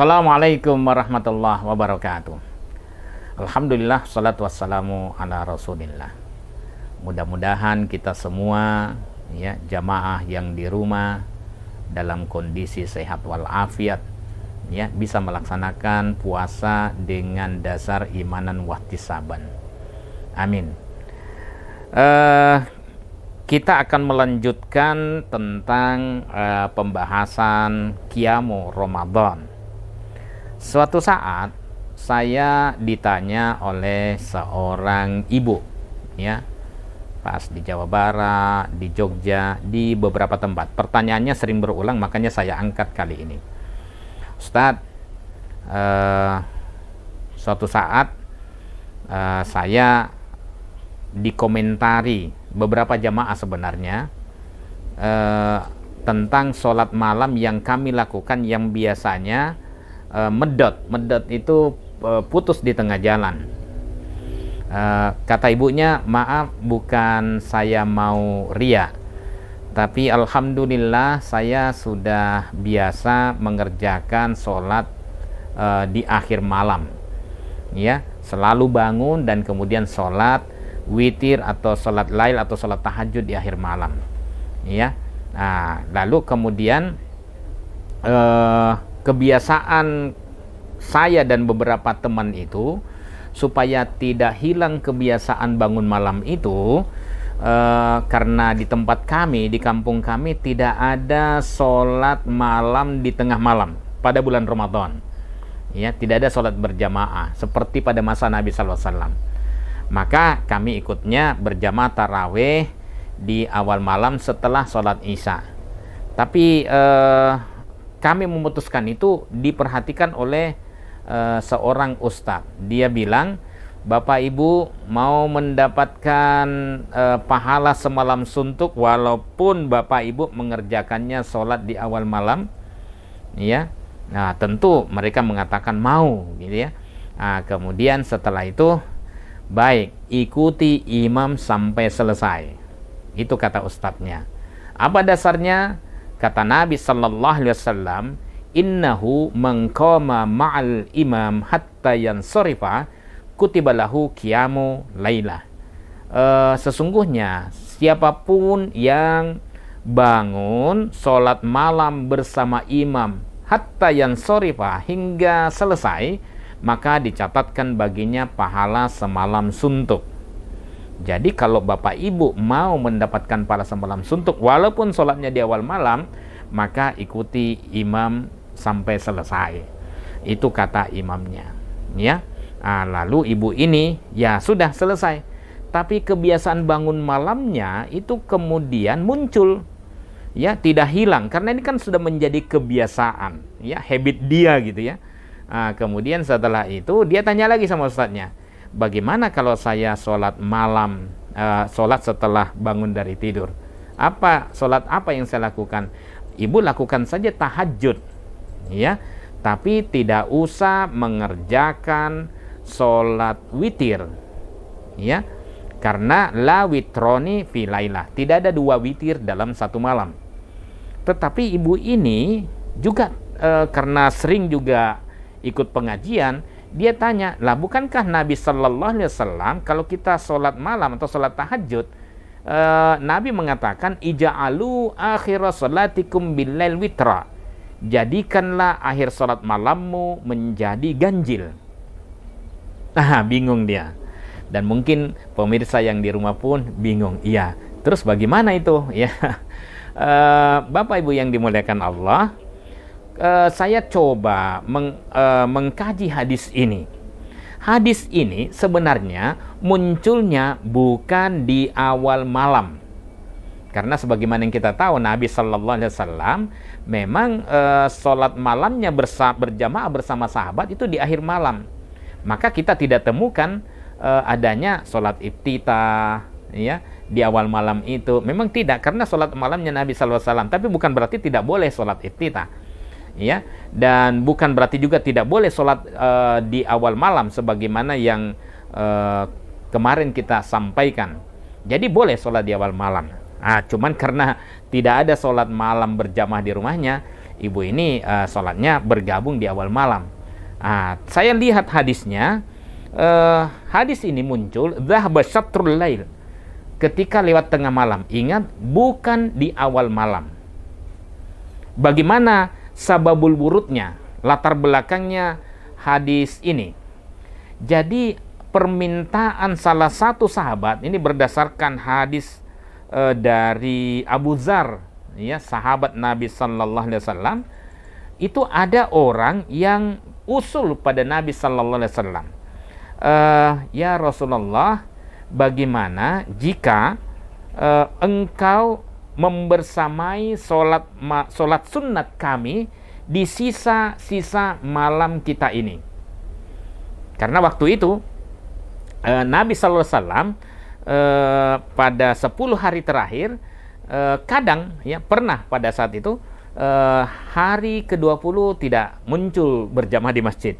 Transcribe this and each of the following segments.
Assalamualaikum warahmatullahi wabarakatuh. Alhamdulillah, salatu wassalamu ala rasulillah. Mudah-mudahan kita semua, ya, jamaah yang di rumah dalam kondisi sehat walafiat, ya, bisa melaksanakan puasa dengan dasar imanan wahtisaban. Amin. Kita akan melanjutkan tentang pembahasan Qiyamu Ramadan. Suatu saat saya ditanya oleh seorang ibu, ya, pas di Jawa Barat, di Jogja, di beberapa tempat. Pertanyaannya sering berulang, makanya saya angkat kali ini. Ustadz, suatu saat saya dikomentari beberapa jamaah sebenarnya tentang sholat malam yang kami lakukan yang biasanya medot itu putus di tengah jalan. Kata ibunya, maaf, bukan saya mau ria, tapi alhamdulillah saya sudah biasa mengerjakan sholat di akhir malam, ya, selalu bangun dan kemudian sholat witir atau sholat lail atau sholat tahajud di akhir malam, ya. Nah, lalu kemudian kebiasaan saya dan beberapa teman itu, supaya tidak hilang kebiasaan bangun malam itu, karena di tempat kami, di kampung kami tidak ada sholat malam di tengah malam pada bulan Ramadan, ya, tidak ada sholat berjamaah seperti pada masa Nabi SAW. Maka kami ikutnya berjamaah taraweh di awal malam setelah sholat isya. Tapi kami memutuskan itu diperhatikan oleh seorang ustadz. Dia bilang, Bapak Ibu mau mendapatkan pahala semalam suntuk walaupun Bapak Ibu mengerjakannya sholat di awal malam, ya. Nah, tentu mereka mengatakan mau, gitu ya. Nah, kemudian setelah itu, baik, ikuti imam sampai selesai. Itu kata ustadznya. Apa dasarnya? Kata Nabi sallallahu alaihi wasallam, innahu man qama ma'al imam hatta yansarifa kutiba lahu qiyamu lailah. Sesungguhnya siapapun yang bangun sholat malam bersama imam hatta yansarifa, hingga selesai, maka dicatatkan baginya pahala semalam suntuk. Jadi kalau Bapak Ibu mau mendapatkan pahala semalam suntuk walaupun sholatnya di awal malam, maka ikuti imam sampai selesai. Itu kata imamnya, ya. Nah, lalu ibu ini, ya sudah selesai, tapi kebiasaan bangun malamnya itu kemudian muncul, ya, tidak hilang, karena ini kan sudah menjadi kebiasaan, ya, habit dia, gitu ya. Nah, kemudian setelah itu dia tanya lagi sama ustadznya, bagaimana kalau saya sholat malam, sholat setelah bangun dari tidur? Sholat apa yang saya lakukan? Ibu lakukan saja tahajud, ya, tapi tidak usah mengerjakan sholat witir, ya, karena la witroni fi lailah, tidak ada dua witir dalam satu malam. Tetapi ibu ini juga karena sering juga ikut pengajian, dia tanya, lah bukankah Nabi Sallallahu Alaihi Wasallam kalau kita sholat malam atau sholat tahajud, Nabi mengatakan, ija'alu akhir sholatikum billail witra, jadikanlah akhir sholat malammu menjadi ganjil. Nah, bingung dia, dan mungkin pemirsa yang di rumah pun bingung. Iya, terus bagaimana itu, ya? Bapak Ibu yang dimuliakan Allah, saya coba mengkaji hadis ini. Hadis ini sebenarnya munculnya bukan di awal malam, karena sebagaimana yang kita tahu, Nabi Sallallahu Alaihi Wasallam memang sholat malamnya berjamaah bersama sahabat itu di akhir malam. Maka kita tidak temukan adanya sholat iftitah, ya, di awal malam itu. Memang tidak, karena sholat malamnya Nabi Sallallahu Alaihi Wasallam. Tapi bukan berarti tidak boleh sholat iftitah, ya, dan bukan berarti juga tidak boleh sholat di awal malam sebagaimana yang kemarin kita sampaikan. Jadi boleh sholat di awal malam. Cuman karena tidak ada sholat malam berjamaah di rumahnya, ibu ini sholatnya bergabung di awal malam. Saya lihat hadisnya, hadis ini muncul dhahaba syatrul lail, ketika lewat tengah malam. Ingat, bukan di awal malam. Bagaimana sababul wurudnya, latar belakangnya hadis ini? Jadi permintaan salah satu sahabat, ini berdasarkan hadis dari Abu Dzar, ya, sahabat Nabi Sallallahu Alaihi Wasallam. Itu ada orang yang usul pada Nabi Sallallahu Alaihi Wasallam, ya Rasulullah, bagaimana jika engkau membersamai sholat sunat kami di sisa-sisa malam kita ini? Karena waktu itu Nabi Sallallahu Alaihi Wasallam pada 10 hari terakhir, kadang ya pernah pada saat itu hari ke-20 tidak muncul berjamaah di masjid.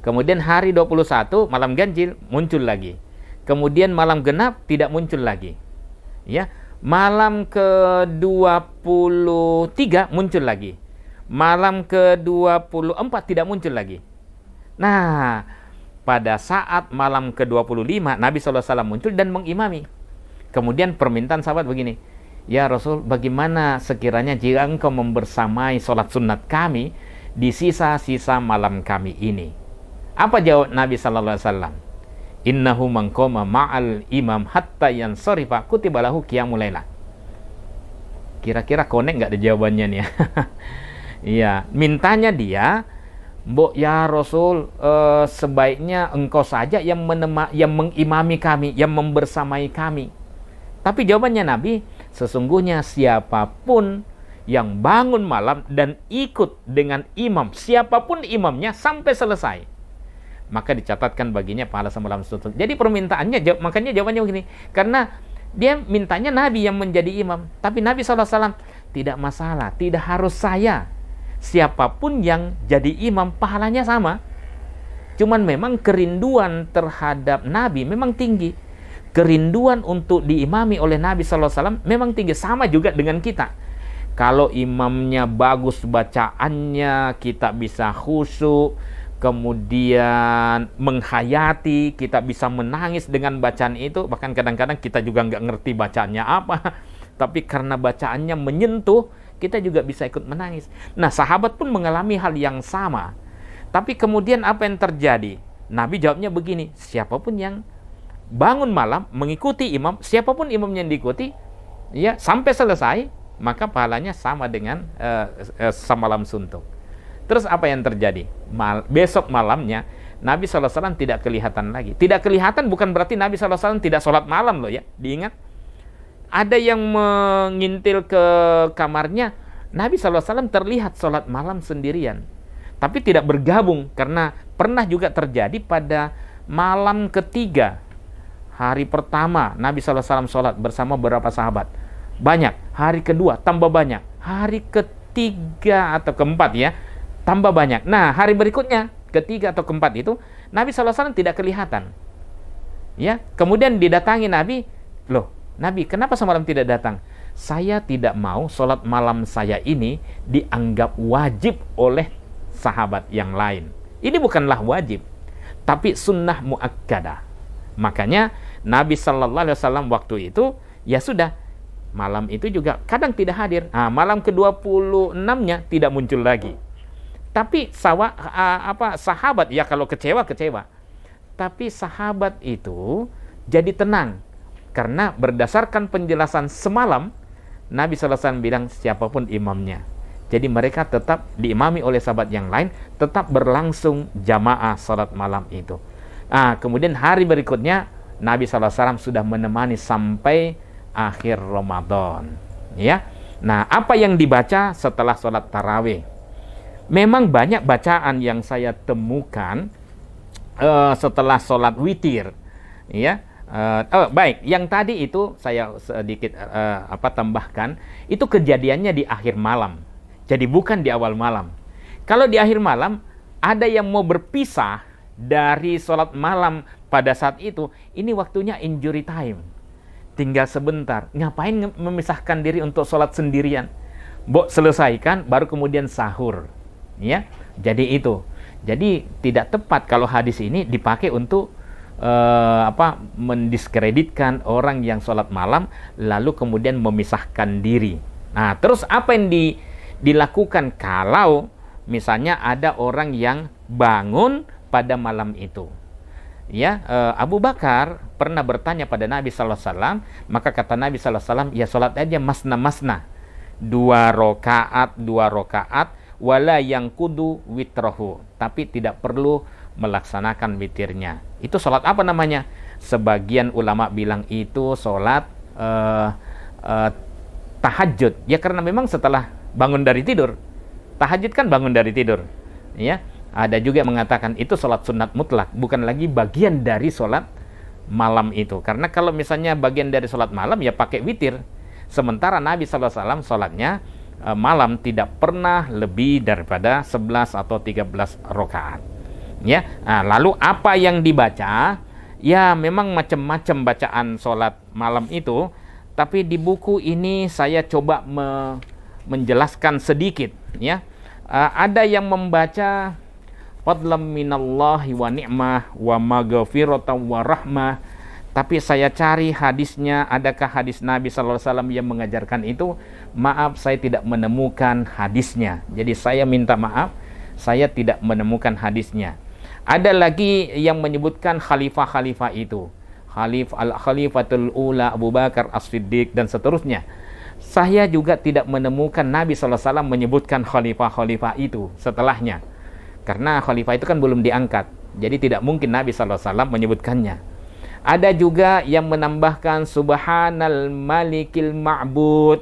Kemudian hari 21 malam ganjil muncul lagi. Kemudian malam genap tidak muncul lagi. Ya, malam ke-23 muncul lagi. Malam ke-24 tidak muncul lagi. Nah, pada saat malam ke-25 Nabi SAW muncul dan mengimami. Kemudian permintaan sahabat begini, ya Rasul, bagaimana sekiranya jika engkau membersamai sholat sunat kami di sisa-sisa malam kami ini? Apa jawab Nabi SAW? Innahu man qama ma'al imam hatta yansarifa kutiba lahu qiyamul lailah. Kira-kira connect nggak ada jawabannya nih? Iya, mintanya dia, Mbok ya Rasul, sebaiknya engkau saja yang mengimami kami, yang membersamai kami. Tapi jawabannya Nabi, sesungguhnya siapapun yang bangun malam dan ikut dengan imam, siapapun imamnya sampai selesai, maka dicatatkan baginya pahala semalam suntuk. Jadi permintaannya, makanya jawabannya begini, karena dia mintanya Nabi yang menjadi imam. Tapi Nabi SAW, tidak masalah, tidak harus saya. Siapapun yang jadi imam pahalanya sama. Cuman memang kerinduan terhadap Nabi memang tinggi. Kerinduan untuk diimami oleh Nabi SAW memang tinggi. Sama juga dengan kita. Kalau imamnya bagus bacaannya, kita bisa khusyuk, kemudian menghayati, kita bisa menangis dengan bacaan itu. Bahkan kadang-kadang kita juga nggak ngerti bacaannya apa, tapi karena bacaannya menyentuh, kita juga bisa ikut menangis. Nah, sahabat pun mengalami hal yang sama. Tapi kemudian apa yang terjadi? Nabi jawabnya begini, siapapun yang bangun malam mengikuti imam, siapapun imamnya yang diikuti, ya sampai selesai, maka pahalanya sama dengan semalam suntuk. Terus apa yang terjadi? Besok malamnya Nabi SAW tidak kelihatan lagi. Tidak kelihatan bukan berarti Nabi SAW tidak sholat malam loh ya. Diingat, ada yang mengintil ke kamarnya, Nabi SAW terlihat sholat malam sendirian, tapi tidak bergabung. Karena pernah juga terjadi pada malam ketiga, hari pertama Nabi SAW sholat bersama beberapa sahabat, banyak. Hari kedua tambah banyak. Hari ketiga atau keempat ya, tambah banyak. Nah, hari berikutnya, ketiga atau keempat itu, Nabi SAW tidak kelihatan. Ya, kemudian didatangi Nabi, loh Nabi, kenapa semalam tidak datang? Saya tidak mau sholat malam saya ini dianggap wajib oleh sahabat yang lain. Ini bukanlah wajib, tapi sunnah muakkadah. Makanya Nabi Sallallahu Alaihi Wasallam waktu itu, ya sudah, malam itu juga kadang tidak hadir. Nah, malam ke-26-nya tidak muncul lagi. Tapi sahabat, ya kalau kecewa. Tapi sahabat itu jadi tenang. Karena berdasarkan penjelasan semalam, Nabi SAW bilang siapapun imamnya. Jadi mereka tetap diimami oleh sahabat yang lain, tetap berlangsung jamaah salat malam itu. Kemudian hari berikutnya, Nabi SAW sudah menemani sampai akhir Ramadan. Ya. Nah, apa yang dibaca setelah sholat tarawih? Memang banyak bacaan yang saya temukan setelah sholat witir. Ya. Baik, yang tadi itu saya sedikit tambahkan, itu kejadiannya di akhir malam. Jadi bukan di awal malam. Kalau di akhir malam ada yang mau berpisah dari sholat malam pada saat itu, ini waktunya injury time. Tinggal sebentar. Ngapain memisahkan diri untuk sholat sendirian? Mbok selesaikan baru kemudian sahur. Ya. Jadi itu. Jadi tidak tepat kalau hadis ini dipakai untuk mendiskreditkan orang yang sholat malam lalu kemudian memisahkan diri. Nah, terus apa yang dilakukan kalau misalnya ada orang yang bangun pada malam itu? Ya, Abu Bakar pernah bertanya pada Nabi sallallahu alaihi wasallam, maka kata Nabi sallallahu alaihi wasallam, ya sholat aja masna, 2 rakaat, wala yang kudu witrahu, tapi tidak perlu melaksanakan witirnya. Itu sholat apa namanya? Sebagian ulama bilang itu sholat tahajud. Ya karena memang setelah bangun dari tidur, tahajud kan bangun dari tidur. Ya, ada juga yang mengatakan itu sholat sunat mutlak, bukan lagi bagian dari sholat malam itu. Karena kalau misalnya bagian dari sholat malam ya pakai witir. Sementara Nabi SAW sholatnya malam tidak pernah lebih daripada 11 atau 13 rakaat. Ya, nah, lalu apa yang dibaca? Ya, memang macam-macam bacaan sholat malam itu. Tapi di buku ini saya coba menjelaskan sedikit. Ya, ada yang membaca fadlam minallahi wa ni'mah wa maghfiratan wa rahmah. Tapi saya cari hadisnya, adakah hadis Nabi sallallahu alaihi wasallam yang mengajarkan itu? Maaf, saya tidak menemukan hadisnya. Jadi saya minta maaf, saya tidak menemukan hadisnya. Ada lagi yang menyebutkan khalifah-khalifah itu. Khalifatul Ula, Abu Bakar As-Siddiq dan seterusnya. Saya juga tidak menemukan Nabi sallallahu alaihi wasallam menyebutkan khalifah-khalifah itu setelahnya. Karena khalifah itu kan belum diangkat. Jadi tidak mungkin Nabi sallallahu alaihi wasallam menyebutkannya. Ada juga yang menambahkan subhanal malikil ma'bud,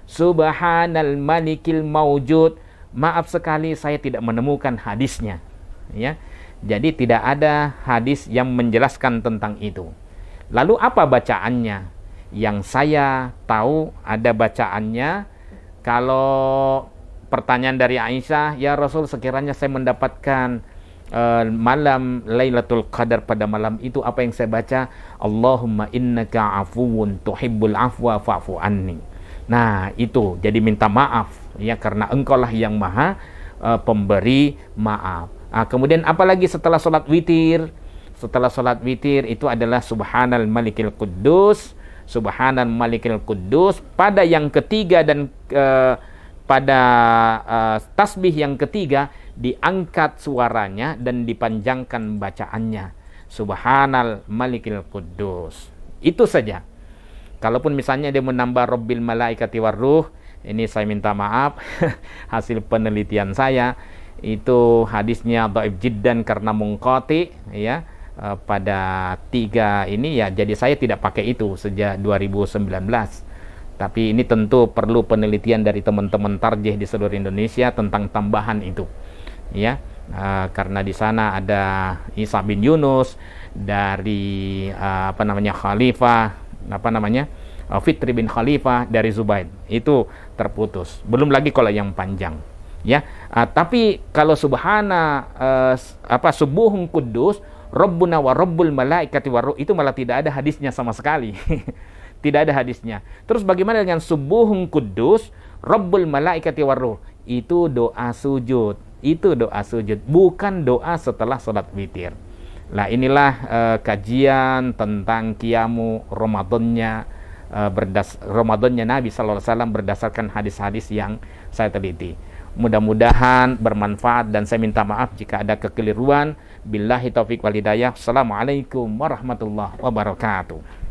subhanal malikil maujud. Maaf sekali saya tidak menemukan hadisnya. Ya. Jadi tidak ada hadis yang menjelaskan tentang itu. Lalu apa bacaannya? Yang saya tahu ada bacaannya, kalau pertanyaan dari Aisyah, ya Rasul sekiranya saya mendapatkan malam Lailatul Qadar pada malam itu, apa yang saya baca? Allahumma innaka afuwun tuhibbul afwa fa'fu anni. Nah, itu jadi minta maaf ya, karena engkaulah yang maha pemberi maaf. Nah, kemudian apalagi setelah sholat witir? Setelah sholat witir itu adalah subhanal malikil quddus, subhanal malikil quddus. Pada yang ketiga dan pada tasbih yang ketiga diangkat suaranya dan dipanjangkan bacaannya, subhanal malikil quddus. Itu saja. Kalaupun misalnya dia menambah rabbil malaikati warruh, ini saya minta maaf hasil penelitian saya itu hadisnya dhaif jiddan karena munqati ya, pada 3 ini ya, jadi saya tidak pakai itu sejak 2019. Tapi ini tentu perlu penelitian dari teman-teman tarjih di seluruh Indonesia tentang tambahan itu ya, karena di sana ada Isa bin Yunus dari Khalifah Fitri bin Khalifah dari Zubaid, itu terputus. Belum lagi kalau yang panjang ya. Tapi kalau subuhun kudus Rabbuna wa Rabbul malaikati waruh, itu malah tidak ada hadisnya sama sekali. Tidak ada hadisnya. Terus bagaimana dengan subuhun kudus Rabbul malaikati waruh? Itu doa sujud. Itu doa sujud, bukan doa setelah sholat witir. Nah, inilah kajian tentang qiyamu Ramadannya Nabi sallallahu alaihi wasallam berdasarkan hadis-hadis yang saya teliti. Mudah-mudahan bermanfaat dan saya minta maaf jika ada kekeliruan. Billahi taufik wal hidayah. Assalamualaikum warahmatullahi wabarakatuh.